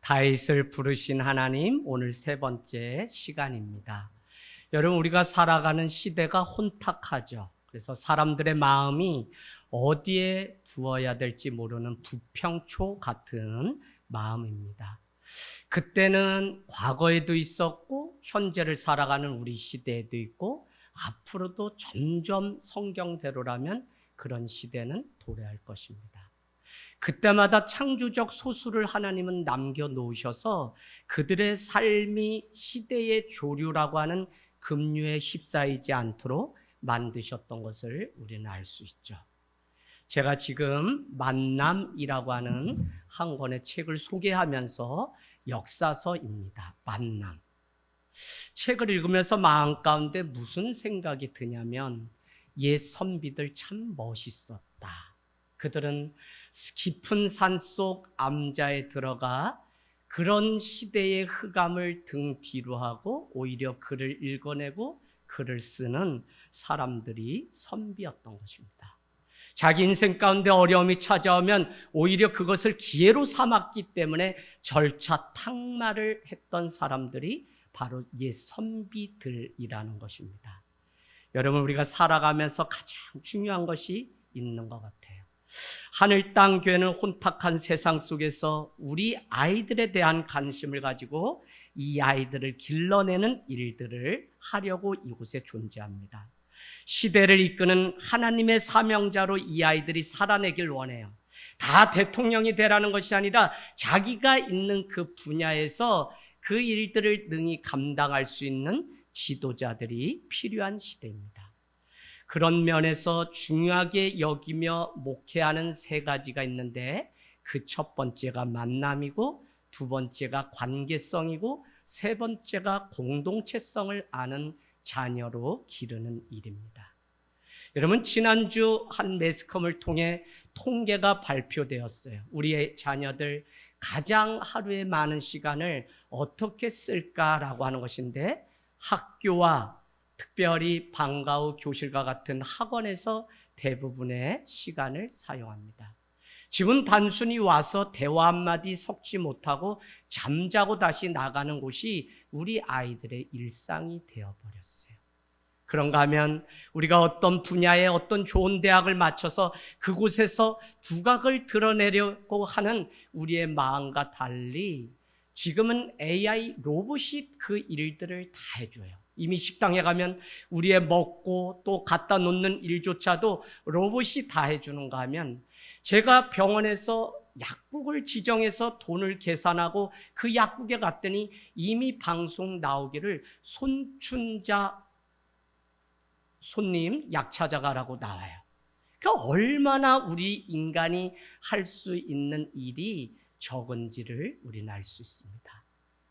다윗을 부르신 하나님, 오늘 세 번째 시간입니다. 여러분, 우리가 살아가는 시대가 혼탁하죠. 그래서 사람들의 마음이 어디에 두어야 될지 모르는 부평초 같은 마음입니다. 그때는 과거에도 있었고 현재를 살아가는 우리 시대에도 있고 앞으로도 점점 성경대로라면 그런 시대는 도래할 것입니다. 그때마다 창조적 소수를 하나님은 남겨놓으셔서 그들의 삶이 시대의 조류라고 하는 급류에 휩싸이지 않도록 만드셨던 것을 우리는 알 수 있죠. 제가 지금 만남이라고 하는 한 권의 책을 소개하면서 역사서입니다. 만남. 책을 읽으면서 마음 가운데 무슨 생각이 드냐면 옛 선비들 참 멋있었다. 그들은 깊은 산속 암자에 들어가 그런 시대의 흑암을 등 뒤로 하고 오히려 글을 읽어내고 글을 쓰는 사람들이 선비였던 것입니다. 자기 인생 가운데 어려움이 찾아오면 오히려 그것을 기회로 삼았기 때문에 절차 탁말을 했던 사람들이 바로 옛 선비들이라는 것입니다. 여러분, 우리가 살아가면서 가장 중요한 것이 있는 것 같아요. 하늘 땅 교회는 혼탁한 세상 속에서 우리 아이들에 대한 관심을 가지고 이 아이들을 길러내는 일들을 하려고 이곳에 존재합니다. 시대를 이끄는 하나님의 사명자로 이 아이들이 살아내길 원해요. 다 대통령이 되라는 것이 아니라 자기가 있는 그 분야에서 그 일들을 능히 감당할 수 있는 지도자들이 필요한 시대입니다. 그런 면에서 중요하게 여기며 목회하는 세 가지가 있는데 그 첫 번째가 만남이고 두 번째가 관계성이고 세 번째가 공동체성을 아는 자녀로 기르는 일입니다. 여러분, 지난주 한 매스컴을 통해 통계가 발표되었어요. 우리의 자녀들 가장 하루에 많은 시간을 어떻게 쓸까라고 하는 것인데 학교와 특별히 방과 후 교실과 같은 학원에서 대부분의 시간을 사용합니다. 집은 단순히 와서 대화 한마디 섞지 못하고 잠자고 다시 나가는 곳이 우리 아이들의 일상이 되어버렸어요. 그런가 하면 우리가 어떤 분야에 어떤 좋은 대학을 맞춰서 그곳에서 두각을 드러내려고 하는 우리의 마음과 달리 지금은 AI 로봇이 그 일들을 다 해줘요. 이미 식당에 가면 우리의 먹고 또 갖다 놓는 일조차도 로봇이 다 해주는가 하면 제가 병원에서 약국을 지정해서 돈을 계산하고 그 약국에 갔더니 이미 방송 나오기를 손춘자 손님 약 찾아가라고 나와요. 그러니까 얼마나 우리 인간이 할 수 있는 일이 적은지를 우리는 알 수 있습니다.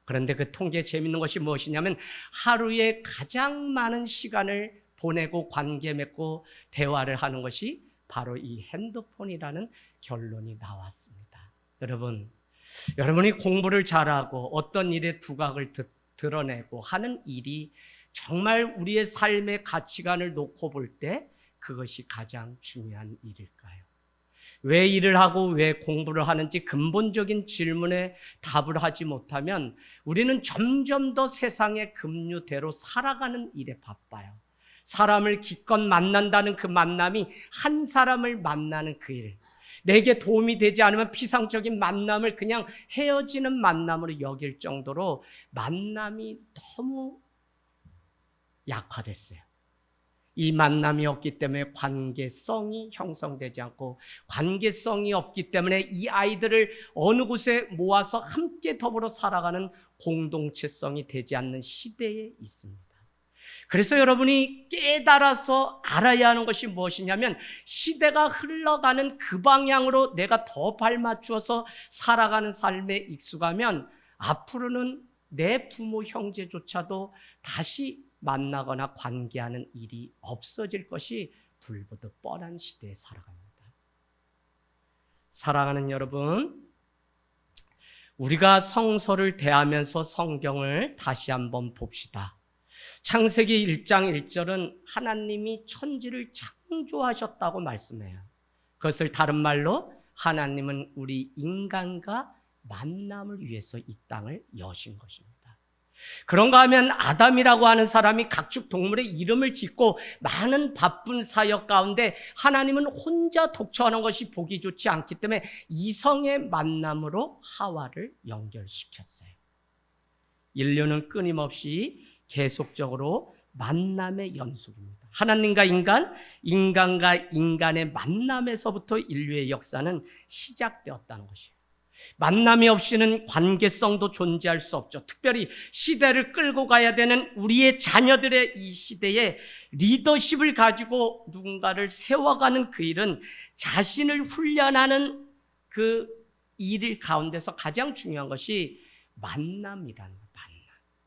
그런데 그 통계에 재밌는 것이 무엇이냐면 하루에 가장 많은 시간을 보내고 관계 맺고 대화를 하는 것이 바로 이 핸드폰이라는 결론이 나왔습니다. 여러분이 공부를 잘하고 어떤 일에 두각을 드러내고 하는 일이 정말 우리의 삶의 가치관을 놓고 볼 때 그것이 가장 중요한 일일까요? 왜 일을 하고 왜 공부를 하는지 근본적인 질문에 답을 하지 못하면 우리는 점점 더 세상의 급류대로 살아가는 일에 바빠요. 사람을 기껏 만난다는 그 만남이 한 사람을 만나는 그 일, 내게 도움이 되지 않으면 피상적인 만남을 그냥 헤어지는 만남으로 여길 정도로 만남이 너무 약화됐어요. 이 만남이 없기 때문에 관계성이 형성되지 않고 관계성이 없기 때문에 이 아이들을 어느 곳에 모아서 함께 더불어 살아가는 공동체성이 되지 않는 시대에 있습니다. 그래서 여러분이 깨달아서 알아야 하는 것이 무엇이냐면 시대가 흘러가는 그 방향으로 내가 더 발맞추어서 살아가는 삶에 익숙하면 앞으로는 내 부모 형제조차도 다시 만나거나 관계하는 일이 없어질 것이 불보듯 뻔한 시대에 살아갑니다. 사랑하는 여러분, 우리가 성서를 대하면서 성경을 다시 한번 봅시다. 창세기 1장 1절은 하나님이 천지를 창조하셨다고 말씀해요. 그것을 다른 말로 하나님은 우리 인간과 만남을 위해서 이 땅을 여신 것입니다. 그런가 하면 아담이라고 하는 사람이 각축 동물의 이름을 짓고 많은 바쁜 사역 가운데 하나님은 혼자 독처하는 것이 보기 좋지 않기 때문에 이성의 만남으로 하와를 연결시켰어요. 인류는 끊임없이 계속적으로 만남의 연속입니다. 하나님과 인간, 인간과 인간의 만남에서부터 인류의 역사는 시작되었다는 것이에요. 만남이 없이는 관계성도 존재할 수 없죠. 특별히 시대를 끌고 가야 되는 우리의 자녀들의 이 시대에 리더십을 가지고 누군가를 세워가는 그 일은 자신을 훈련하는 그 일 가운데서 가장 중요한 것이 만남이라는 거예요.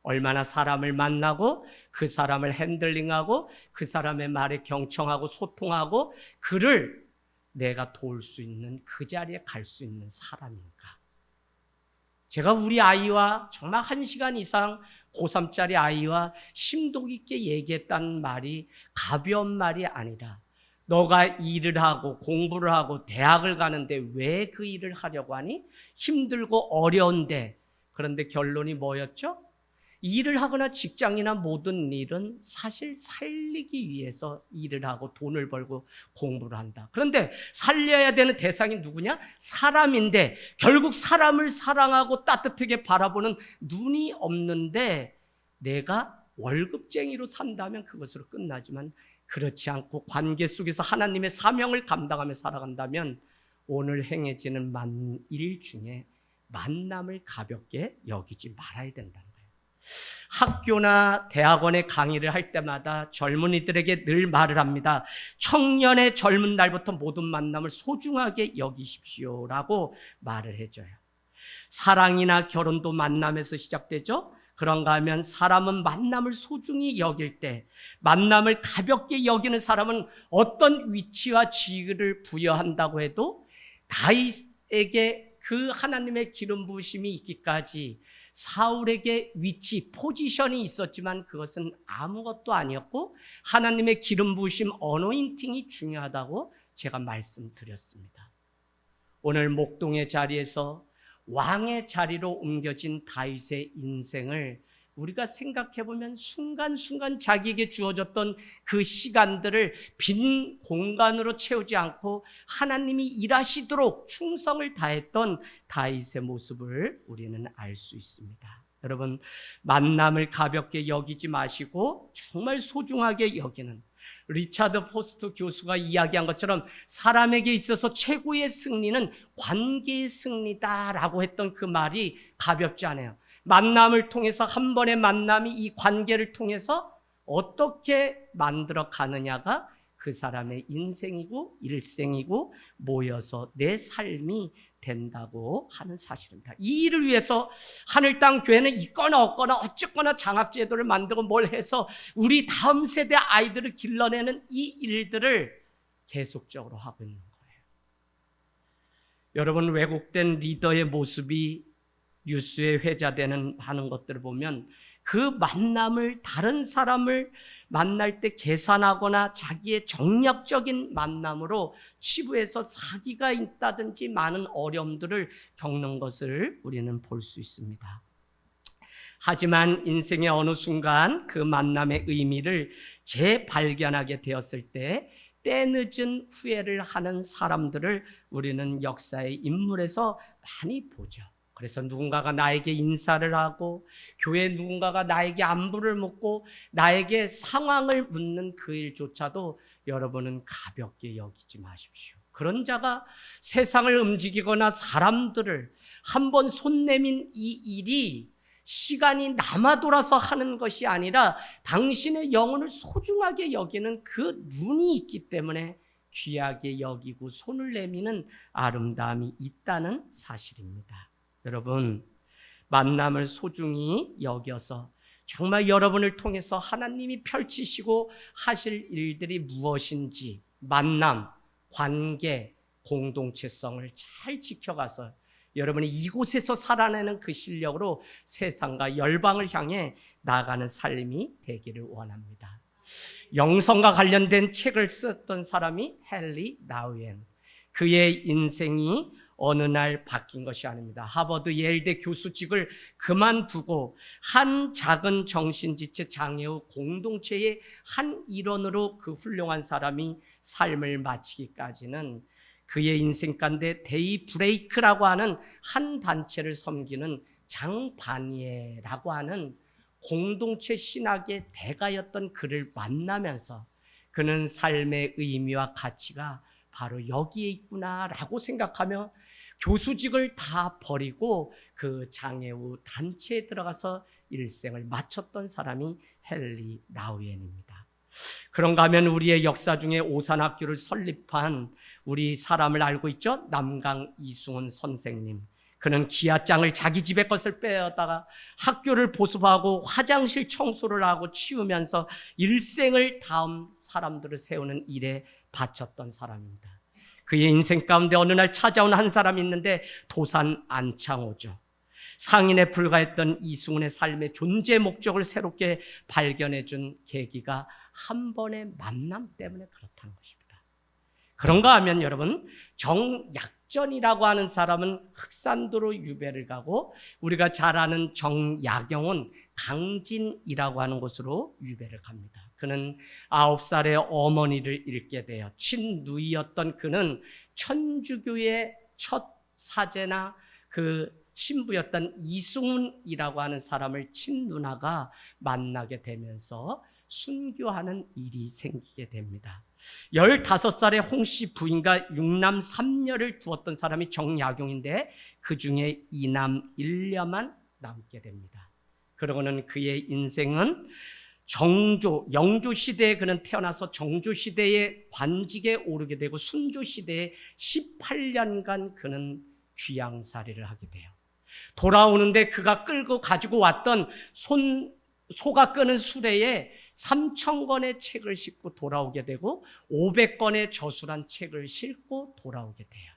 얼마나 사람을 만나고 그 사람을 핸들링하고 그 사람의 말에 경청하고 소통하고 그를 내가 도울 수 있는 그 자리에 갈 수 있는 사람인가. 제가 우리 아이와 정말 1시간 이상 고3짜리 아이와 심도 깊게 얘기했다는 말이 가벼운 말이 아니라 너가 일을 하고 공부를 하고 대학을 가는데 왜 그 일을 하려고 하니? 힘들고 어려운데. 그런데 결론이 뭐였죠? 일을 하거나 직장이나 모든 일은 사실 살리기 위해서 일을 하고 돈을 벌고 공부를 한다. 그런데 살려야 되는 대상이 누구냐? 사람인데 결국 사람을 사랑하고 따뜻하게 바라보는 눈이 없는데 내가 월급쟁이로 산다면 그것으로 끝나지만 그렇지 않고 관계 속에서 하나님의 사명을 감당하며 살아간다면 오늘 행해지는 일 중에 만남을 가볍게 여기지 말아야 된다는 거예요. 학교나 대학원에 강의를 할 때마다 젊은이들에게 늘 말을 합니다. 청년의 젊은 날부터 모든 만남을 소중하게 여기십시오라고 말을 해줘요. 사랑이나 결혼도 만남에서 시작되죠. 그런가 하면 사람은 만남을 소중히 여길 때, 만남을 가볍게 여기는 사람은 어떤 위치와 지위를 부여한다고 해도 다윗에게 그 하나님의 기름 부으심이 있기까지 사울에게 위치, 포지션이 있었지만 그것은 아무것도 아니었고 하나님의 기름 부으심, 어노인팅이 중요하다고 제가 말씀드렸습니다. 오늘 목동의 자리에서 왕의 자리로 옮겨진 다윗의 인생을 우리가 생각해보면 순간순간 자기에게 주어졌던 그 시간들을 빈 공간으로 채우지 않고 하나님이 일하시도록 충성을 다했던 다윗의 모습을 우리는 알 수 있습니다. 여러분, 만남을 가볍게 여기지 마시고 정말 소중하게 여기는 리차드 포스트 교수가 이야기한 것처럼 사람에게 있어서 최고의 승리는 관계의 승리다라고 했던 그 말이 가볍지 않아요. 만남을 통해서 한 번의 만남이 이 관계를 통해서 어떻게 만들어 가느냐가 그 사람의 인생이고 일생이고 모여서 내 삶이 된다고 하는 사실입니다. 이 일을 위해서 하늘 땅 교회는 있거나 없거나 어쨌거나 장학제도를 만들고 뭘 해서 우리 다음 세대 아이들을 길러내는 이 일들을 계속적으로 하고 있는 거예요. 여러분, 왜곡된 리더의 모습이 뉴스에 회자되는 하는 것들을 보면 그 만남을 다른 사람을 만날 때 계산하거나 자기의 정략적인 만남으로 치부해서 사기가 있다든지 많은 어려움들을 겪는 것을 우리는 볼 수 있습니다. 하지만 인생의 어느 순간 그 만남의 의미를 재발견하게 되었을 때 때늦은 후회를 하는 사람들을 우리는 역사의 인물에서 많이 보죠. 그래서 누군가가 나에게 인사를 하고 교회 누군가가 나에게 안부를 묻고 나에게 상황을 묻는 그 일조차도 여러분은 가볍게 여기지 마십시오. 그런 자가 세상을 움직이거나 사람들을 한번 손 내민 이 일이 시간이 남아 돌아서 하는 것이 아니라 당신의 영혼을 소중하게 여기는 그 눈이 있기 때문에 귀하게 여기고 손을 내미는 아름다움이 있다는 사실입니다. 여러분, 만남을 소중히 여겨서 정말 여러분을 통해서 하나님이 펼치시고 하실 일들이 무엇인지 만남, 관계, 공동체성을 잘 지켜가서 여러분이 이곳에서 살아내는 그 실력으로 세상과 열방을 향해 나아가는 삶이 되기를 원합니다. 영성과 관련된 책을 썼던 사람이 헨리 나우엔. 그의 인생이 어느 날 바뀐 것이 아닙니다. 하버드 예일대 교수직을 그만두고 한 작은 정신지체 장애우 공동체의 한 일원으로 그 훌륭한 사람이 삶을 마치기까지는 그의 인생 가운데 데이 브레이크라고 하는 한 단체를 섬기는 장바니에라고 하는 공동체 신학의 대가였던 그를 만나면서 그는 삶의 의미와 가치가 바로 여기에 있구나라고 생각하며 교수직을 다 버리고 그 장애우 단체에 들어가서 일생을 마쳤던 사람이 헨리 나우엔입니다. 그런가 하면 우리의 역사 중에 오산학교를 설립한 우리 사람을 알고 있죠? 남강 이승훈 선생님. 그는 기아장을 자기 집의 것을 빼앗다가 학교를 보수하고 화장실 청소를 하고 치우면서 일생을 다음 사람들을 세우는 일에 바쳤던 사람입니다. 그의 인생 가운데 어느 날 찾아온 한 사람이 있는데 도산 안창호죠. 상인에 불과했던 이승훈의 삶의 존재 목적을 새롭게 발견해 준 계기가 한 번의 만남 때문에 그렇다는 것입니다. 그런가 하면 여러분, 정약전이라고 하는 사람은 흑산도로 유배를 가고 우리가 잘 아는 정야경은 강진이라고 하는 곳으로 유배를 갑니다. 그는 9살의 어머니를 잃게 되어 친누이였던 그는 천주교의 첫 사제나 그 신부였던 이승훈이라고 하는 사람을 친누나가 만나게 되면서 순교하는 일이 생기게 됩니다. 15살의 홍씨 부인과 6남 3녀를 두었던 사람이 정약용인데 그 중에 2남 1녀만 남게 됩니다. 그러고는 그의 인생은 영조 시대에 그는 태어나서 정조 시대의 관직에 오르게 되고 순조 시대에 18년간 그는 귀양살이를 하게 돼요. 돌아오는데 그가 끌고 가지고 왔던 소가 끄는 수레에 3,000권의 책을 싣고 돌아오게 되고 500권의 저술한 책을 싣고 돌아오게 돼요.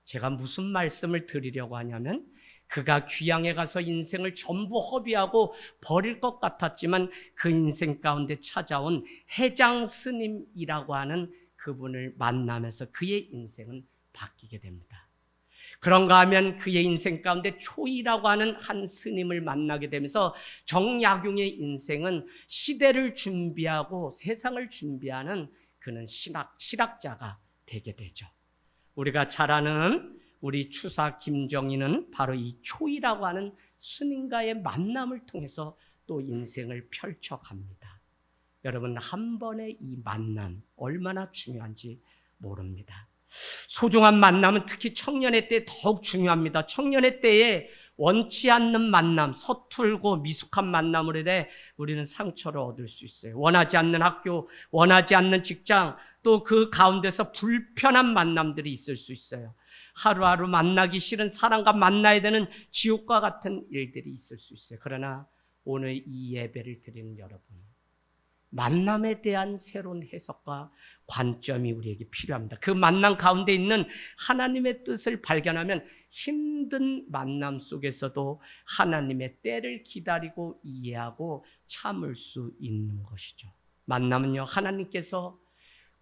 제가 무슨 말씀을 드리려고 하냐면 그가 귀양에 가서 인생을 전부 허비하고 버릴 것 같았지만 그 인생 가운데 찾아온 해장 스님이라고 하는 그분을 만나면서 그의 인생은 바뀌게 됩니다. 그런가 하면 그의 인생 가운데 초이라고 하는 한 스님을 만나게 되면서 정약용의 인생은 시대를 준비하고 세상을 준비하는 그는 실학자가 되게 되죠. 우리가 잘 아는 우리 추사 김정희는 바로 이 초이라고 하는 스님과의 만남을 통해서 또 인생을 펼쳐갑니다. 여러분, 한 번의 이 만남 얼마나 중요한지 모릅니다. 소중한 만남은 특히 청년의 때 더욱 중요합니다. 청년의 때에 원치 않는 만남, 서툴고 미숙한 만남으로 인해 우리는 상처를 얻을 수 있어요. 원하지 않는 학교, 원하지 않는 직장, 또 그 가운데서 불편한 만남들이 있을 수 있어요. 하루하루 만나기 싫은 사람과 만나야 되는 지옥과 같은 일들이 있을 수 있어요. 그러나 오늘 이 예배를 드리는 여러분, 만남에 대한 새로운 해석과 관점이 우리에게 필요합니다. 그 만남 가운데 있는 하나님의 뜻을 발견하면 힘든 만남 속에서도 하나님의 때를 기다리고 이해하고 참을 수 있는 것이죠. 만남은요, 하나님께서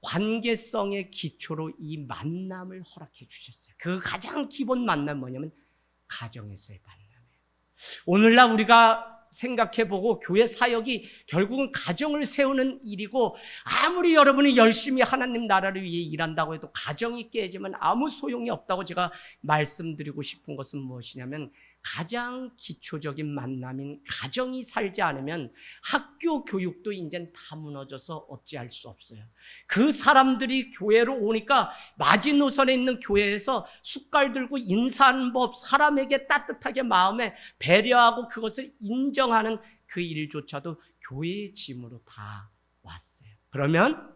관계성의 기초로 이 만남을 허락해 주셨어요. 그 가장 기본 만남 뭐냐면 가정에서의 만남이에요. 오늘날 우리가 생각해보고 교회 사역이 결국은 가정을 세우는 일이고 아무리 여러분이 열심히 하나님 나라를 위해 일한다고 해도 가정이 깨지면 아무 소용이 없다고 제가 말씀드리고 싶은 것은 무엇이냐면 가장 기초적인 만남인 가정이 살지 않으면 학교 교육도 이제는 다 무너져서 어찌할 수 없어요. 그 사람들이 교회로 오니까 마지노선에 있는 교회에서 숟갈 들고 인사하는 법, 사람에게 따뜻하게 마음에 배려하고 그것을 인정하는 그 일조차도 교회의 짐으로 다 왔어요. 그러면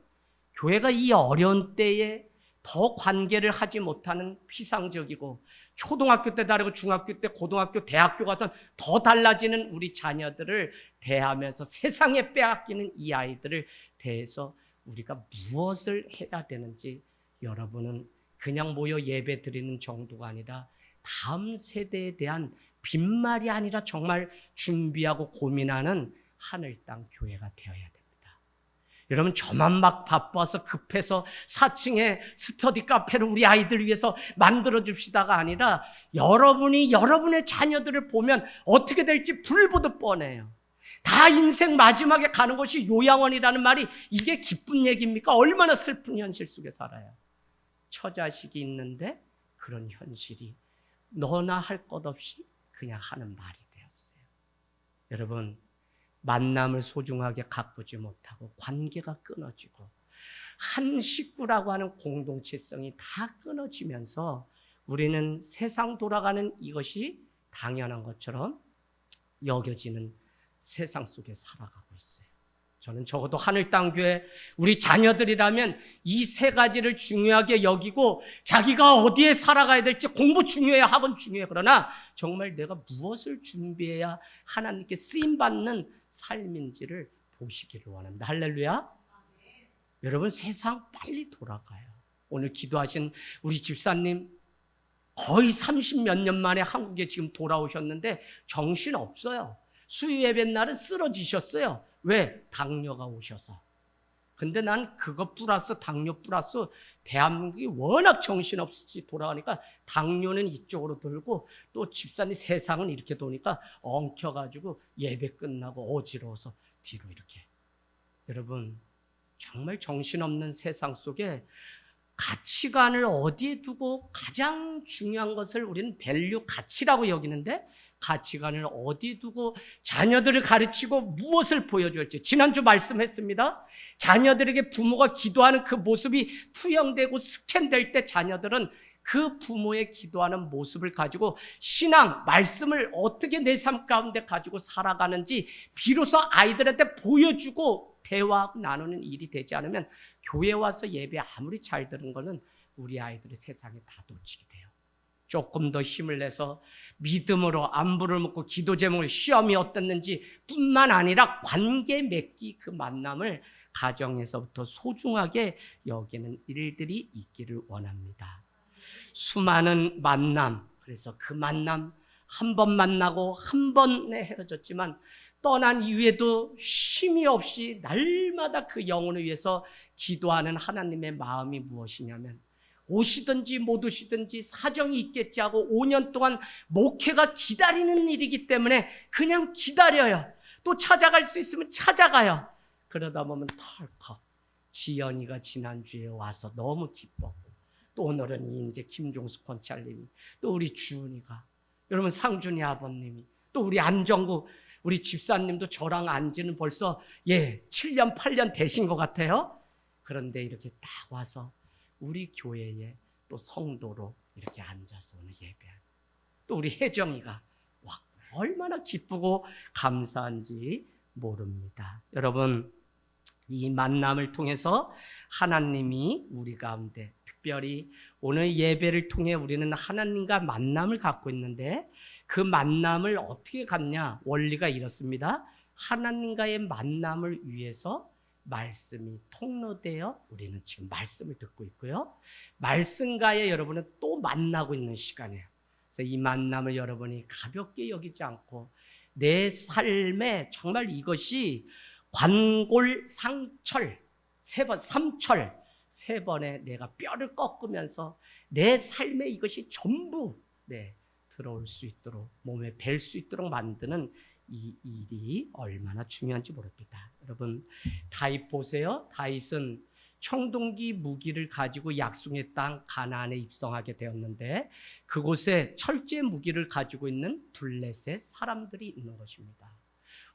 교회가 이 어려운 때에 더 관계를 하지 못하는 피상적이고 초등학교 때 다르고 중학교 때 고등학교 대학교 가서 더 달라지는 우리 자녀들을 대하면서 세상에 빼앗기는 이 아이들을 대해서 우리가 무엇을 해야 되는지 여러분은 그냥 모여 예배 드리는 정도가 아니라 다음 세대에 대한 빈말이 아니라 정말 준비하고 고민하는 하늘 땅 교회가 되어야 됩니다. 여러분, 저만 막 바빠서 급해서 4층에 스터디 카페를 우리 아이들 위해서 만들어 줍시다가 아니라 여러분이 여러분의 자녀들을 보면 어떻게 될지 불보듯 뻔해요. 다 인생 마지막에 가는 것이 요양원이라는 말이 이게 기쁜 얘기입니까? 얼마나 슬픈 현실 속에 살아요. 처자식이 있는데 그런 현실이 너나 할 것 없이 그냥 하는 말이 되었어요. 여러분, 만남을 소중하게 가꾸지 못하고 관계가 끊어지고 한 식구라고 하는 공동체성이 다 끊어지면서 우리는 세상 돌아가는 이것이 당연한 것처럼 여겨지는 세상 속에 살아가고 있어요. 저는 적어도 하늘땅교회 우리 자녀들이라면 이 세 가지를 중요하게 여기고 자기가 어디에 살아가야 될지 공부 중요해요, 학원 중요해요. 그러나 정말 내가 무엇을 준비해야 하나님께 쓰임받는 삶인지를 보시기를 원합니다. 할렐루야. 여러분, 세상 빨리 돌아가요. 오늘 기도하신 우리 집사님 거의 30몇 년 만에 한국에 지금 돌아오셨는데 정신 없어요. 수요 예배 날은 쓰러지셨어요. 왜? 당뇨가 오셔서. 근데 난 그거 플러스 당뇨 플러스 대한민국이 워낙 정신없이 돌아가니까 당뇨는 이쪽으로 돌고 또 집사님 세상은 이렇게 도니까 엉켜가지고 예배 끝나고 어지러워서 뒤로 이렇게. 여러분, 정말 정신없는 세상 속에 가치관을 어디에 두고 가장 중요한 것을 우리는 밸류, 가치라고 여기는데 가치관을 어디에 두고 자녀들을 가르치고 무엇을 보여줄지 지난주 말씀했습니다. 자녀들에게 부모가 기도하는 그 모습이 투영되고 스캔될 때 자녀들은 그 부모의 기도하는 모습을 가지고 신앙, 말씀을 어떻게 내 삶 가운데 가지고 살아가는지 비로소 아이들한테 보여주고 대화하고 나누는 일이 되지 않으면 교회 와서 예배 아무리 잘 들은 거는 우리 아이들이 세상에 다 놓치게 돼요. 조금 더 힘을 내서 믿음으로 안부를 묻고 기도 제목을 시험이 어땠는지 뿐만 아니라 관계 맺기 그 만남을 가정에서부터 소중하게 여기는 일들이 있기를 원합니다. 수많은 만남, 그래서 그 만남 한 번 만나고 한 번에 헤어졌지만 떠난 이후에도 쉼이 없이 날마다 그 영혼을 위해서 기도하는 하나님의 마음이 무엇이냐면 오시든지 못 오시든지 사정이 있겠지 하고 5년 동안 목회가 기다리는 일이기 때문에 그냥 기다려요. 또 찾아갈 수 있으면 찾아가요. 그러다 보면 털컥 지연이가 지난주에 와서 너무 기뻤고 또 오늘은 이제 김종수 권찰님이 또 우리 주은이가 여러분 상준이 아버님이 또 우리 안정구 우리 집사님도 저랑 안지는 벌써 7년 8년 되신 것 같아요. 그런데 이렇게 딱 와서 우리 교회에 또 성도로 이렇게 앉아서 오늘 예배하고 또 우리 혜정이가 와 얼마나 기쁘고 감사한지 모릅니다. 여러분, 이 만남을 통해서 하나님이 우리 가운데 특별히 오늘 예배를 통해 우리는 하나님과 만남을 갖고 있는데 그 만남을 어떻게 갖냐? 원리가 이렇습니다. 하나님과의 만남을 위해서 말씀이 통로되어 우리는 지금 말씀을 듣고 있고요. 말씀과의 여러분은 또 만나고 있는 시간이에요. 그래서 이 만남을 여러분이 가볍게 여기지 않고 내 삶에 정말 이것이 관골상철 삼철 세 번에 내가 뼈를 꺾으면서 내 삶에 이것이 전부 들어올 수 있도록 몸에 뵐 수 있도록 만드는 이 일이 얼마나 중요한지 모릅니다. 여러분, 다윗 보세요. 다윗은 청동기 무기를 가지고 약속의 땅 가나안에 입성하게 되었는데 그곳에 철제 무기를 가지고 있는 블레셋 사람들이 있는 것입니다.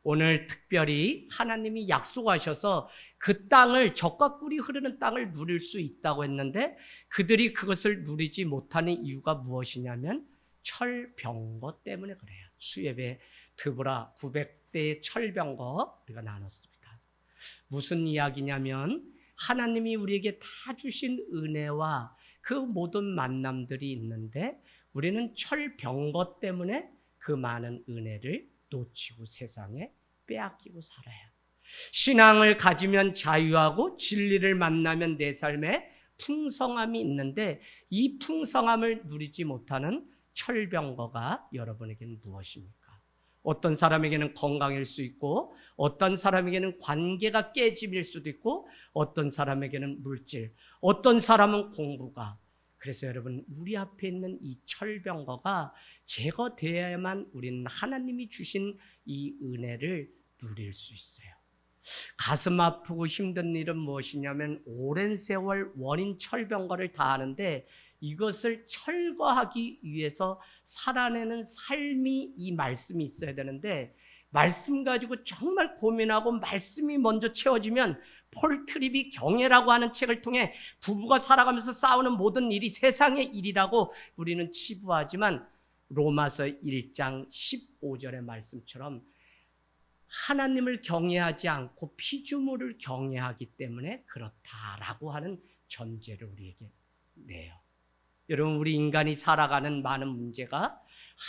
오늘 특별히 하나님이 약속하셔서 그 땅을 젖과 꿀이 흐르는 땅을 누릴 수 있다고 했는데 그들이 그것을 누리지 못하는 이유가 무엇이냐면 철병거 때문에 그래요. 수예배 드보라 900대의 철병거 우리가 나눴습니다. 무슨 이야기냐면 하나님이 우리에게 다 주신 은혜와 그 모든 만남들이 있는데 우리는 철병거 때문에 그 많은 은혜를 놓치고 세상에 빼앗기고 살아요. 신앙을 가지면 자유하고 진리를 만나면 내 삶에 풍성함이 있는데 이 풍성함을 누리지 못하는 철병거가 여러분에게는 무엇입니까? 어떤 사람에게는 건강일 수 있고, 어떤 사람에게는 관계가 깨짐일 수도 있고, 어떤 사람에게는 물질, 어떤 사람은 공부가. 그래서 여러분, 우리 앞에 있는 이 철병거가 제거되어야만 우리는 하나님이 주신 이 은혜를 누릴 수 있어요. 가슴 아프고 힘든 일은 무엇이냐면 오랜 세월 원인 철병거를 다 하는데 이것을 철거하기 위해서 살아내는 삶이 이 말씀이 있어야 되는데 말씀 가지고 정말 고민하고 말씀이 먼저 채워지면 폴 트립이 경애라고 하는 책을 통해 부부가 살아가면서 싸우는 모든 일이 세상의 일이라고 우리는 치부하지만 로마서 1장 15절의 말씀처럼 하나님을 경외하지 않고 피조물을 경외하기 때문에 그렇다라고 하는 전제를 우리에게 내요. 여러분, 우리 인간이 살아가는 많은 문제가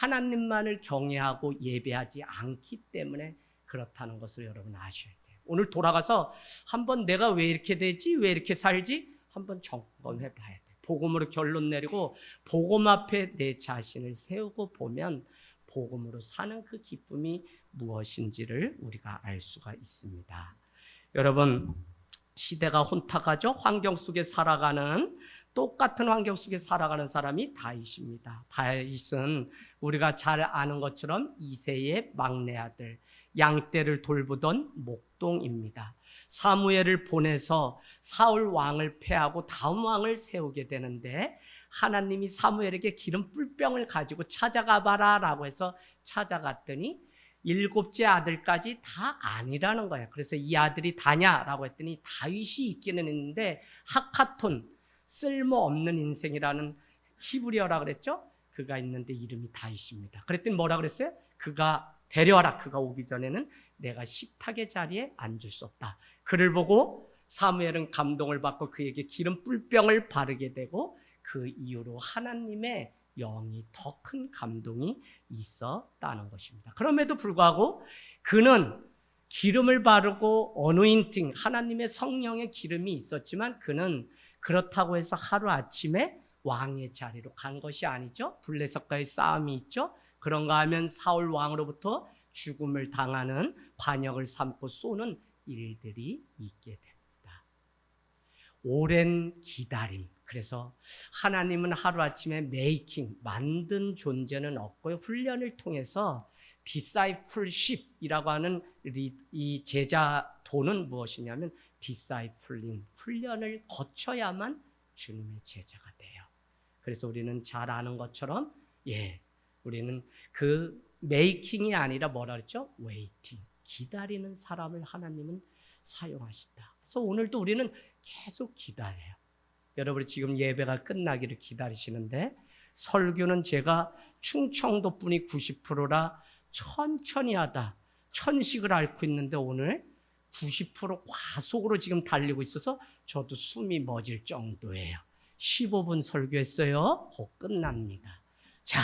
하나님만을 경외하고 예배하지 않기 때문에 그렇다는 것을 여러분 아셔야 돼요. 오늘 돌아가서 한번 내가 왜 이렇게 되지? 왜 이렇게 살지? 한번 점검해 봐야 돼요. 복음으로 결론 내리고 복음 앞에 내 자신을 세우고 보면 복음으로 사는 그 기쁨이 무엇인지를 우리가 알 수가 있습니다. 여러분, 시대가 혼탁하죠? 환경 속에 살아가는 똑같은 환경 속에 살아가는 사람이 다윗입니다. 다윗은 우리가 잘 아는 것처럼 이새의 막내 아들, 양떼를 돌보던 목동입니다. 사무엘을 보내서 사울 왕을 패하고 다음 왕을 세우게 되는데 하나님이 사무엘에게 기름 뿔병을 가지고 찾아가 봐라 라고 해서 찾아갔더니 7째 아들까지 다 아니라는 거예요. 그래서 이 아들이 다냐라고 했더니 다윗이 있기는 했는데 하카톤, 쓸모없는 인생이라는 히브리어라 그랬죠? 그가 있는데 이름이 다윗입니다. 그랬더니 뭐라 그랬어요? 그가 데려와라. 그가 오기 전에는 내가 식탁의 자리에 앉을 수 없다. 그를 보고 사무엘은 감동을 받고 그에게 기름 뿔병을 바르게 되고 그 이후로 하나님의 영이 더 큰 감동이 있었다는 것입니다. 그럼에도 불구하고 그는 기름을 바르고 어노인팅, 하나님의 성령의 기름이 있었지만 그는 그렇다고 해서 하루아침에 왕의 자리로 간 것이 아니죠. 블레셋과의 싸움이 있죠. 그런가 하면 사울 왕으로부터 죽음을 당하는 관역을 삼고 쏘는 일들이 있게 됩니다. 오랜 기다림. 그래서 하나님은 하루아침에 메이킹, 만든 존재는 없고요. 훈련을 통해서 discipleship이라고 하는 이 제자도는 무엇이냐면 discipling, 훈련을 거쳐야만 주님의 제자가 돼요. 그래서 우리는 잘 아는 것처럼 우리는 그 메이킹이 아니라 뭐라 그랬죠? 웨이팅, 기다리는 사람을 하나님은 사용하신다. 그래서 오늘도 우리는 계속 기다려요. 여러분이 지금 예배가 끝나기를 기다리시는데 설교는 제가 충청도 분이 90%라 천천히 하다 천식을 앓고 있는데 오늘 90% 과속으로 지금 달리고 있어서 저도 숨이 멎을 정도예요. 15분 설교했어요. 곧 끝납니다. 자,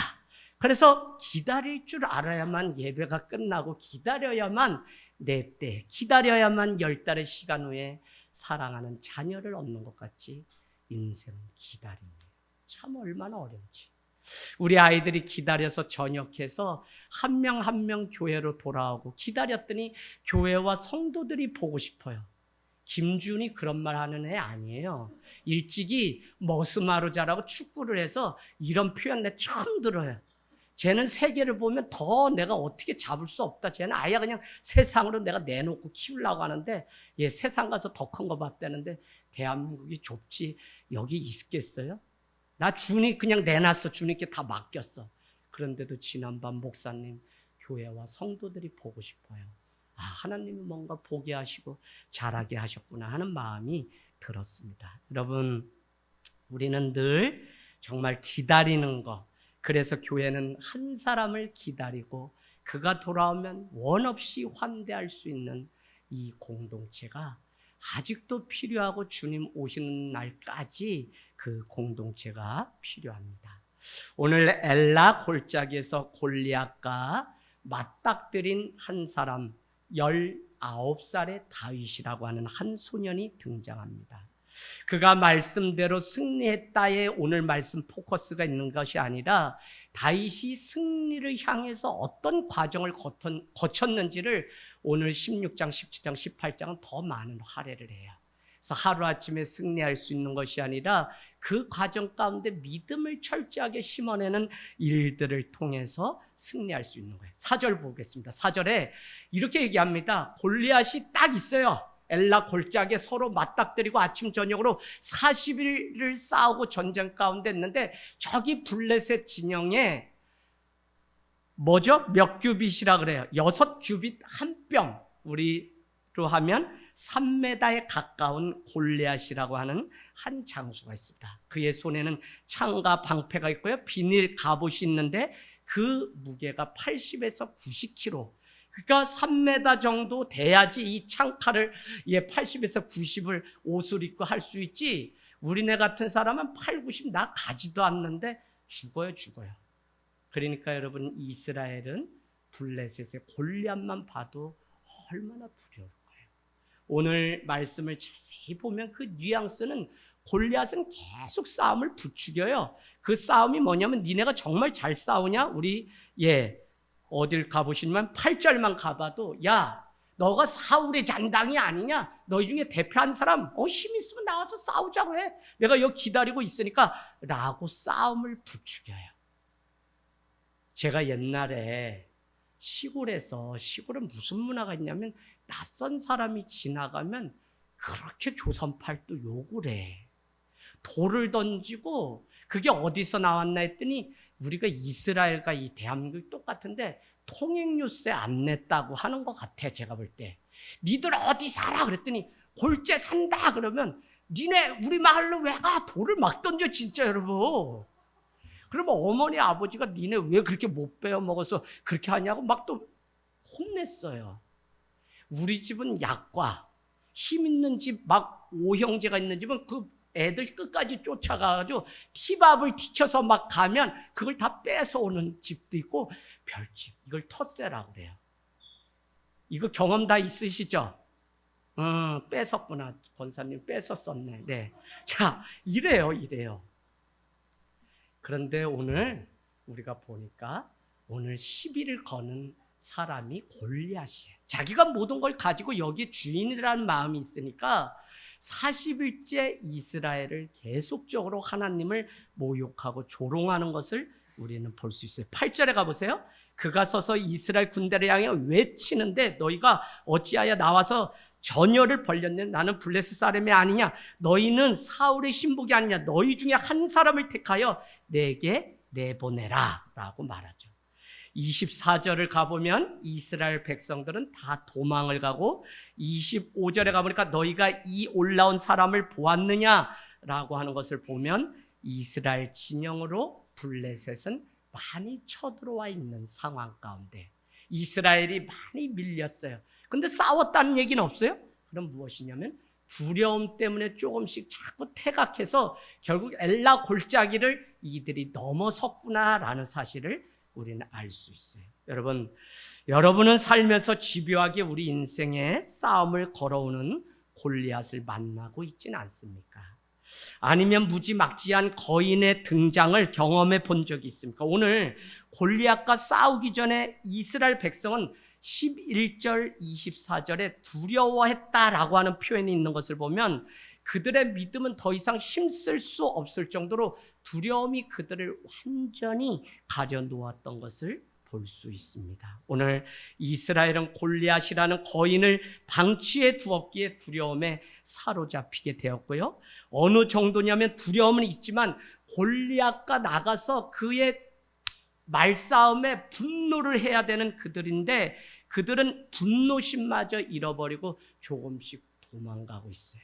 그래서 기다릴 줄 알아야만 예배가 끝나고 기다려야만 내 때, 기다려야만 10달의 시간 후에 사랑하는 자녀를 얻는 것 같이 인생은 기다립니다. 참 얼마나 어려운지. 우리 아이들이 기다려서 전역해서 한 명 한 명 교회로 돌아오고 기다렸더니 교회와 성도들이 보고 싶어요. 김준이 그런 말 하는 애 아니에요. 일찍이 머스마로 자라고 축구를 해서 이런 표현 내가 처음 들어요. 쟤는 세계를 보면 더 내가 어떻게 잡을 수 없다. 쟤는 아예 그냥 세상으로 내가 내놓고 키우려고 하는데 얘 세상 가서 더 큰 거 봤다는데 대한민국이 좁지 여기 있겠어요? 나 주님 그냥 내놨어. 주님께 다 맡겼어. 그런데도 지난밤 목사님 교회와 성도들이 보고 싶어요. 아, 하나님이 뭔가 보게 하시고 잘하게 하셨구나 하는 마음이 들었습니다. 여러분, 우리는 늘 정말 기다리는 것. 그래서 교회는 한 사람을 기다리고 그가 돌아오면 원 없이 환대할 수 있는 이 공동체가 아직도 필요하고 주님 오시는 날까지 그 공동체가 필요합니다. 오늘 엘라 골짜기에서 골리앗과 맞닥뜨린 한 사람 19살의 다윗이라고 하는 한 소년이 등장합니다. 그가 말씀대로 승리했다에 오늘 말씀 포커스가 있는 것이 아니라 다윗이 승리를 향해서 어떤 과정을 거쳤는지를 오늘 16장, 17장, 18장은 더 많은 할애를 해요. 그래서 하루아침에 승리할 수 있는 것이 아니라 그 과정 가운데 믿음을 철저하게 심어내는 일들을 통해서 승리할 수 있는 거예요. 4절 보겠습니다. 4절에 이렇게 얘기합니다. 골리앗이 딱 있어요. 엘라 골짜기에 서로 맞닥뜨리고 아침 저녁으로 40일을 싸우고 전쟁 가운데 있는데 저기 블레셋 진영에 뭐죠? 몇 규빗이라 그래요? 6규빗 한 뼘. 우리로 하면 3m에 가까운 골리앗이라고 하는 한 장수가 있습니다. 그의 손에는 창과 방패가 있고요. 비닐 갑옷이 있는데 그 무게가 80에서 90kg. 그러니까 3m 정도 돼야지 이 창칼을 80에서 90을 옷을 입고 할 수 있지. 우리네 같은 사람은 8, 90 나 가지도 않는데 죽어요. 그러니까 여러분 이스라엘은 블레셋의 골리앗만 봐도 얼마나 두려울 거예요. 오늘 말씀을 자세히 보면 그 뉘앙스는 골리앗은 계속 싸움을 부추겨요. 그 싸움이 뭐냐면 니네가 정말 잘 싸우냐? 우리 어딜 가보시면 8절만 가봐도 야 너가 사울의 잔당이 아니냐? 너희 중에 대표한 사람 힘 있으면 나와서 싸우자고 해. 내가 여기 기다리고 있으니까 라고 싸움을 부추겨요. 제가 옛날에 시골은 무슨 문화가 있냐면 낯선 사람이 지나가면 그렇게 조선팔도 욕을 해. 돌을 던지고 그게 어디서 나왔나 했더니 우리가 이스라엘과 이 대한민국이 똑같은데 통행료세 안 냈다고 하는 것 같아. 제가 볼 때 니들 어디 살아? 그랬더니 골재 산다 그러면 니네 우리 마을로 왜 가? 돌을 막 던져 진짜 여러분. 그러면 어머니 아버지가 니네 왜 그렇게 못 베어 먹어서 그렇게 하냐고 막 또 혼냈어요. 우리 집은 약과 힘 있는 집 막 5형제가 있는 집은 그 애들 끝까지 쫓아가가지고 티밥을 튀겨서 막 가면 그걸 다 뺏어오는 집도 있고 별집 이걸 텃세라고 그래요. 이거 경험 다 있으시죠? 뺏었구나. 권사님 뺏었었네. 네. 자, 이래요. 그런데 오늘 우리가 보니까 오늘 시비를 거는 사람이 골리앗이에요. 자기가 모든 걸 가지고 여기에 주인이라는 마음이 있으니까 40일째 이스라엘을 계속적으로 하나님을 모욕하고 조롱하는 것을 우리는 볼 수 있어요. 8절에 가보세요. 그가 서서 이스라엘 군대를 향해 외치는데 너희가 어찌하여 나와서 전열을 벌렸네. 나는 블레셋 사람이 아니냐. 너희는 사울의 신복이 아니냐. 너희 중에 한 사람을 택하여 내게 내보내라 라고 말하죠. 24절을 가보면 이스라엘 백성들은 다 도망을 가고 25절에 가보니까 너희가 이 올라온 사람을 보았느냐라고 하는 것을 보면 이스라엘 진영으로 블레셋은 많이 쳐들어와 있는 상황 가운데 이스라엘이 많이 밀렸어요. 근데 싸웠다는 얘기는 없어요. 그럼 무엇이냐면 두려움 때문에 조금씩 자꾸 퇴각해서 결국 엘라 골짜기를 이들이 넘어섰구나라는 사실을 우리는 알 수 있어요. 여러분은 살면서 집요하게 우리 인생에 싸움을 걸어오는 골리앗을 만나고 있지는 않습니까? 아니면 무지막지한 거인의 등장을 경험해 본 적이 있습니까? 오늘 골리앗과 싸우기 전에 이스라엘 백성은 11절 24절에 두려워했다라고 하는 표현이 있는 것을 보면 그들의 믿음은 더 이상 힘쓸 수 없을 정도로 두려움이 그들을 완전히 가려놓았던 것을 볼 수 있습니다. 오늘 이스라엘은 골리앗이라는 거인을 방치해 두었기에 두려움에 사로잡히게 되었고요. 어느 정도냐면 두려움은 있지만 골리앗과 나가서 그의 말싸움에 분노를 해야 되는 그들인데 그들은 분노심마저 잃어버리고 조금씩 도망가고 있어요.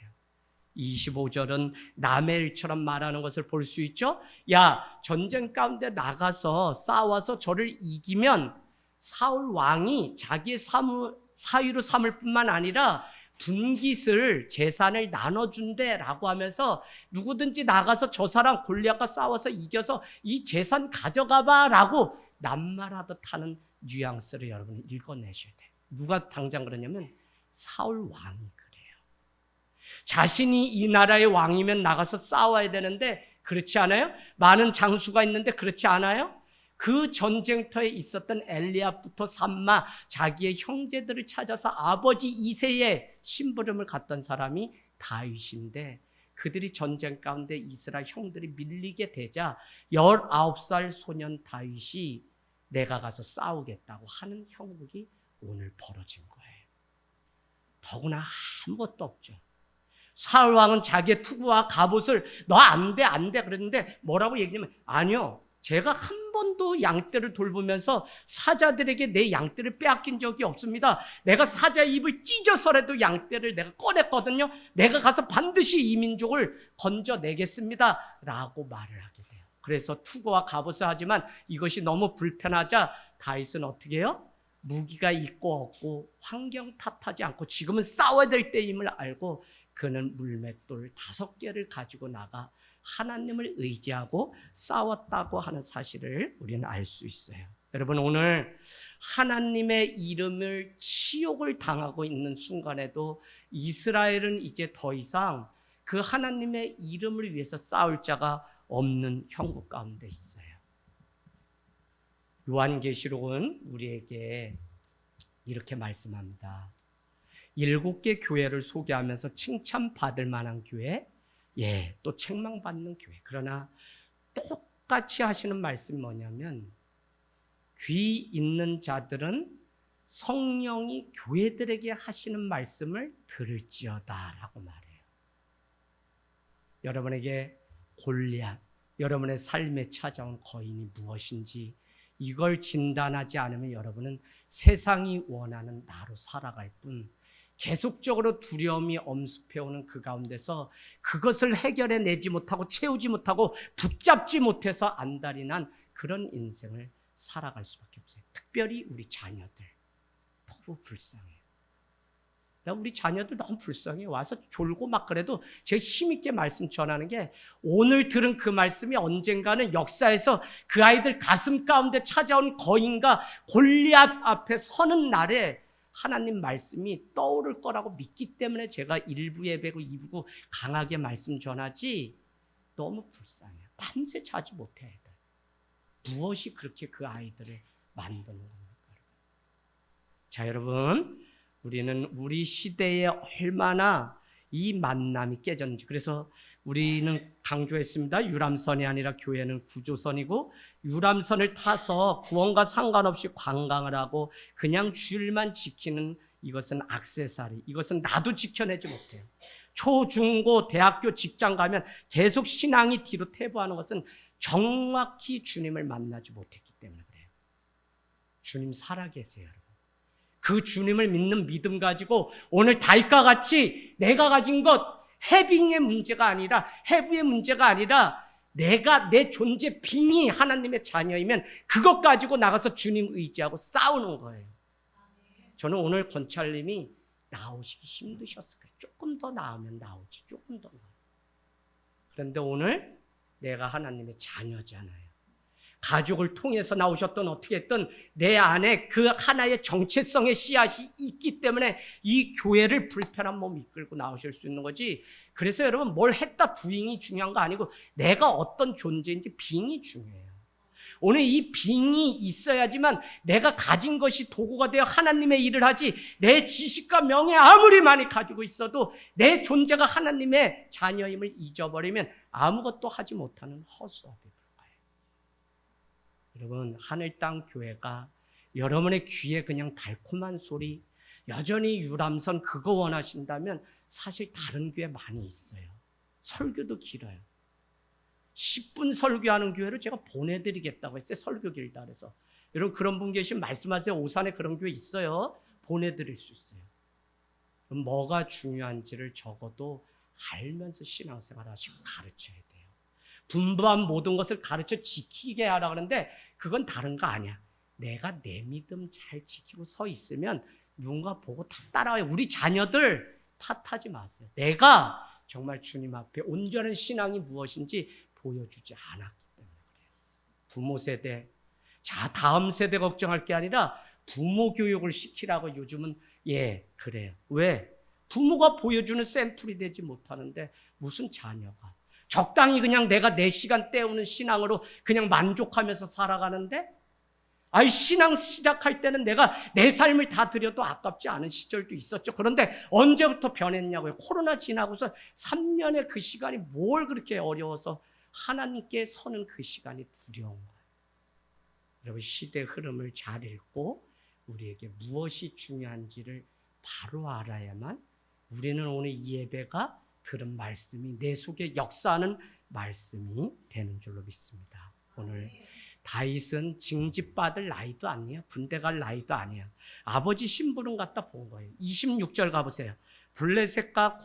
25절은 남의 일처럼 말하는 것을 볼 수 있죠. 야, 전쟁 가운데 나가서 싸워서 저를 이기면 사울 왕이 자기의 사위로 삼을 뿐만 아니라 분깃을 재산을 나눠준대라고 하면서 누구든지 나가서 저 사람 골리앗과 싸워서 이겨서 이 재산 가져가봐라고 낱말하듯 하는 뉘앙스를 여러분이 읽어내셔야 돼요. 누가 당장 그러냐면 사울 왕이 그래요. 자신이 이 나라의 왕이면 나가서 싸워야 되는데 그렇지 않아요? 많은 장수가 있는데 그렇지 않아요? 그 전쟁터에 있었던 엘리압부터 삼마 자기의 형제들을 찾아서 아버지 이새의 심부름을 갔던 사람이 다윗인데, 그들이 전쟁 가운데 이스라엘 형들이 밀리게 되자 19살 소년 다윗이 내가 가서 싸우겠다고 하는 형국이 오늘 벌어진 거예요. 더구나 아무것도 없죠. 사울 왕은 자기의 투구와 갑옷을 너 안 돼, 안 돼 그랬는데 뭐라고 얘기냐면, 아니요, 제가 한 번도 양떼를 돌보면서 사자들에게 내 양떼를 빼앗긴 적이 없습니다. 내가 사자 입을 찢어서라도 양떼를 내가 꺼냈거든요. 내가 가서 반드시 이 민족을 건져내겠습니다 라고 말을 하게 돼요. 그래서 투구와 갑옷을 하지만 이것이 너무 불편하자 다윗은 어떻게 해요? 무기가 있고 없고 환경 탓하지 않고 지금은 싸워야 될 때임을 알고 그는 물맷돌 5개를 가지고 나가 하나님을 의지하고 싸웠다고 하는 사실을 우리는 알 수 있어요. 여러분, 오늘 하나님의 이름을 치욕을 당하고 있는 순간에도 이스라엘은 이제 더 이상 그 하나님의 이름을 위해서 싸울 자가 없는 형국 가운데 있어요. 요한계시록은 우리에게 이렇게 말씀합니다. 7개 교회를 소개하면서 칭찬받을 만한 교회, 또 책망받는 교회. 그러나 똑같이 하시는 말씀이 뭐냐면, 귀 있는 자들은 성령이 교회들에게 하시는 말씀을 들을지어다 라고 말해요. 여러분에게 골리앗, 여러분의 삶에 찾아온 거인이 무엇인지 이걸 진단하지 않으면 여러분은 세상이 원하는 나로 살아갈 뿐, 계속적으로 두려움이 엄습해오는 그 가운데서 그것을 해결해 내지 못하고 채우지 못하고 붙잡지 못해서 안달이 난 그런 인생을 살아갈 수밖에 없어요. 특별히 우리 자녀들 너무 불쌍해요. 우리 자녀들 너무 불쌍해요. 와서 졸고 막 그래도 제가 힘있게 말씀 전하는 게, 오늘 들은 그 말씀이 언젠가는 역사에서 그 아이들 가슴 가운데 찾아온 거인과 골리앗 앞에 서는 날에 하나님 말씀이 떠오를 거라고 믿기 때문에 제가 1부 예배고 2부 강하게 말씀 전하지, 너무 불쌍해요. 밤새 자지 못해 애들. 무엇이 그렇게 그 아이들을 만드는 겁니까? 자, 여러분, 우리는 우리 시대에 얼마나 이 만남이 깨졌는지, 그래서 우리는 강조했습니다. 유람선이 아니라 교회는 구조선이고, 유람선을 타서 구원과 상관없이 관광을 하고 그냥 줄만 지키는 이것은 액세서리, 이것은 나도 지켜내지 못해요. 초, 중, 고, 대학교, 직장 가면 계속 신앙이 뒤로 퇴보하는 것은 정확히 주님을 만나지 못했기 때문에 그래요. 주님 살아계세요, 여러분. 그 주님을 믿는 믿음 가지고 오늘 다윗과 같이 내가 가진 것, 해빙의 문제가 아니라, 해부의 문제가 아니라, 내가 내 존재 빙이 하나님의 자녀이면 그것 가지고 나가서 주님 의지하고 싸우는 거예요. 저는 오늘 권찰님이 나오시기 힘드셨을 거예요. 조금 더 나으면 나오지, 조금 더 나아. 그런데 오늘 내가 하나님의 자녀잖아요. 가족을 통해서 나오셨던 어떻게 했든 내 안에 그 하나의 정체성의 씨앗이 있기 때문에 이 교회를 불편한 몸 이끌고 나오실 수 있는 거지. 그래서 여러분, 뭘 했다 부잉이 중요한 거 아니고 내가 어떤 존재인지 빙이 중요해요. 오늘 이 빙이 있어야지만 내가 가진 것이 도구가 되어 하나님의 일을 하지, 내 지식과 명예 아무리 많이 가지고 있어도 내 존재가 하나님의 자녀임을 잊어버리면 아무것도 하지 못하는 허수아비. 여러분, 하늘 땅 교회가 여러분의 귀에 그냥 달콤한 소리, 여전히 유람선 그거 원하신다면 사실 다른 교회 많이 있어요. 설교도 길어요. 10분 설교하는 교회를 제가 보내드리겠다고 했어요. 설교 길다 그래서. 여러분, 그런 분 계시면 말씀하세요. 오산에 그런 교회 있어요. 보내드릴 수 있어요. 그럼 뭐가 중요한지를 적어도 알면서 신앙생활 하시고 가르쳐야 돼요. 분부한 모든 것을 가르쳐 지키게 하라 그러는데 그건 다른 거 아니야. 내가 내 믿음 잘 지키고 서 있으면 누군가 보고 다 따라와요. 우리 자녀들 탓하지 마세요. 내가 정말 주님 앞에 온전한 신앙이 무엇인지 보여주지 않았기 때문에 그래요. 부모 세대, 자, 다음 세대 걱정할 게 아니라 부모 교육을 시키라고 요즘은 그래요. 왜? 부모가 보여주는 샘플이 되지 못하는데 무슨 자녀가. 적당히 그냥 내가 내 시간 때우는 신앙으로 그냥 만족하면서 살아가는데, 아이, 신앙 시작할 때는 내가 내 삶을 다 드려도 아깝지 않은 시절도 있었죠. 그런데 언제부터 변했냐고요. 코로나 지나고서 3년의 그 시간이 뭘 그렇게 어려워서 하나님께 서는 그 시간이 두려운 거예요. 여러분, 시대 흐름을 잘 읽고 우리에게 무엇이 중요한지를 바로 알아야만 우리는 오늘 이 예배가 들은 말씀이 내 속에 역사하는 말씀이 되는 줄로 믿습니다. 오늘 다윗은 징집받을 나이도 아니에요. 군대 갈 나이도 아니에요. 아버지 심부름 갖다 본 거예요. 26절 가보세요. 블레셋과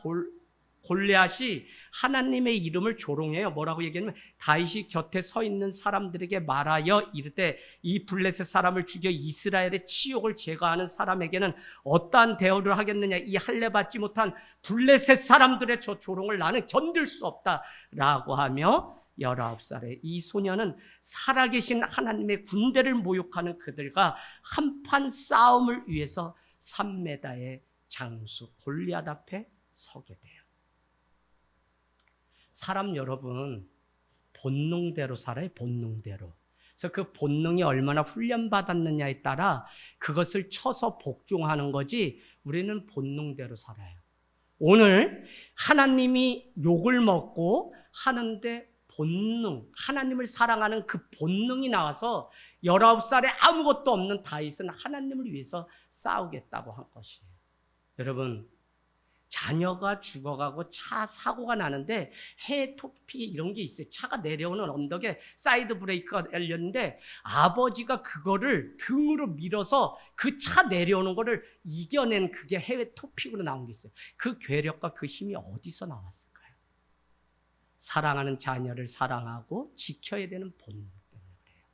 골리앗이 하나님의 이름을 조롱해요. 뭐라고 얘기하냐면 다윗이 곁에 서 있는 사람들에게 말하여 이르되 이 블레셋 사람을 죽여 이스라엘의 치욕을 제거하는 사람에게는 어떠한 대우를 하겠느냐. 이 할례 받지 못한 블레셋 사람들의 저 조롱을 나는 견딜 수 없다라고 하며 19살의 이 소녀는 살아계신 하나님의 군대를 모욕하는 그들과 한판 싸움을 위해서 3m의 장수 골리앗 앞에 서게 돼요. 사람 여러분, 본능대로 살아요. 본능대로. 그래서 그 본능이 얼마나 훈련받았느냐에 따라 그것을 쳐서 복종하는 거지, 우리는 본능대로 살아요. 오늘 하나님이 욕을 먹고 하는데 본능, 하나님을 사랑하는 그 본능이 나와서 19살에 아무것도 없는 다윗은 하나님을 위해서 싸우겠다고 한 것이에요. 여러분, 자녀가 죽어가고 차 사고가 나는데 해외 토픽 이런 게 있어요. 차가 내려오는 언덕에 사이드 브레이크가 열렸는데 아버지가 그거를 등으로 밀어서 그 차 내려오는 거를 이겨낸, 그게 해외 토픽으로 나온 게 있어요. 그 괴력과 그 힘이 어디서 나왔을까요? 사랑하는 자녀를 사랑하고 지켜야 되는 본능 때문에 그래요.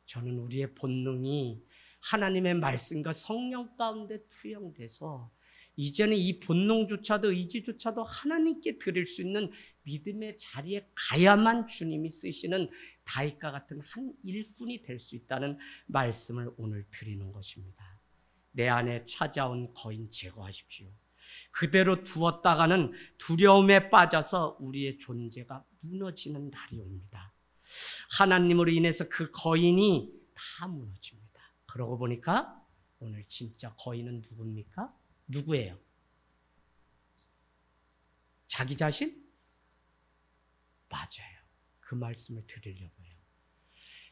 저는 우리의 본능이 하나님의 말씀과 성령 가운데 투영돼서 이제는 이 본능조차도 의지조차도 하나님께 드릴 수 있는 믿음의 자리에 가야만 주님이 쓰시는 다윗과 같은 한 일꾼이 될 수 있다는 말씀을 오늘 드리는 것입니다. 내 안에 찾아온 거인 제거하십시오. 그대로 두었다가는 두려움에 빠져서 우리의 존재가 무너지는 날이 옵니다. 하나님으로 인해서 그 거인이 다 무너집니다. 그러고 보니까 오늘 진짜 거인은 누굽니까? 누구예요? 자기 자신? 맞아요. 그 말씀을 드리려고요.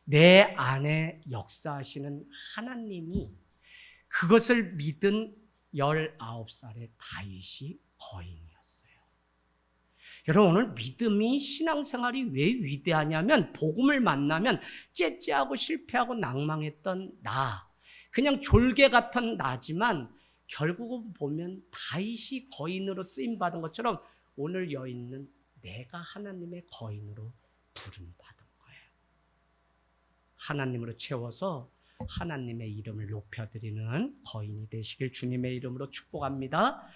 내 안에 역사하시는 하나님이 그것을 믿은 19살의 다윗이 거인이었어요. 여러분, 오늘 믿음이, 신앙생활이 왜 위대하냐면 복음을 만나면 째째하고 실패하고 낭망했던 나, 그냥 졸개 같은 나지만 결국은 보면 다윗이 거인으로 쓰임받은 것처럼 오늘 여인은 내가 하나님의 거인으로 부름받은 거예요. 하나님으로 채워서 하나님의 이름을 높여드리는 거인이 되시길 주님의 이름으로 축복합니다.